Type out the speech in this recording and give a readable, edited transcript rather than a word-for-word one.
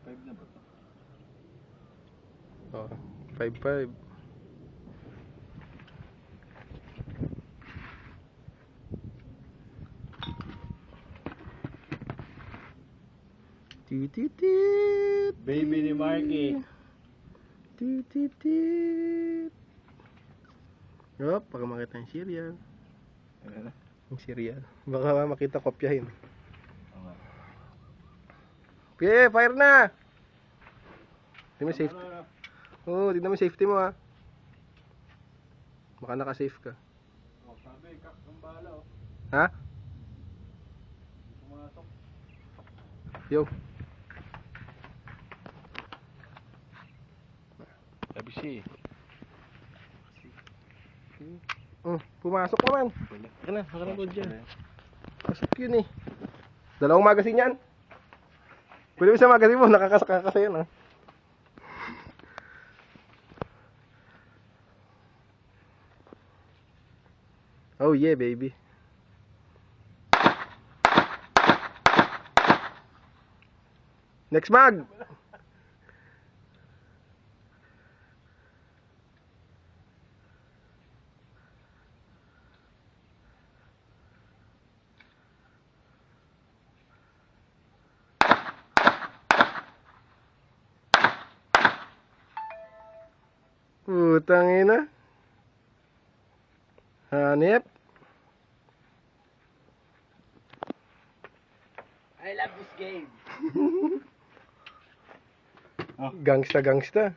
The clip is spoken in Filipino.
5 na ba? Oh, 5-5. Tititit. Baby ni Marky. Tititit. Yup, baka makita yung cereal. Ano na? Yung cereal. Baka makita kopyahin. Okay. Okay, fire na! Tingnan mo yung safety. Oo, tingnan mo yung safety mo ha. Baka naka-safe ka. Oh, sabi, kang bala oh. Ha? Pumasok. Yo. Sabi siya Pumasok naman. Ka na, nakalagod dyan. Pasok yun eh. Dalawang magasin yan. Pwede mo sa magasin mo, nakakasaka kasi yun ha. Oh yeah, baby. Next mag. Putang ina. Hanip. I love this game. Gangsta.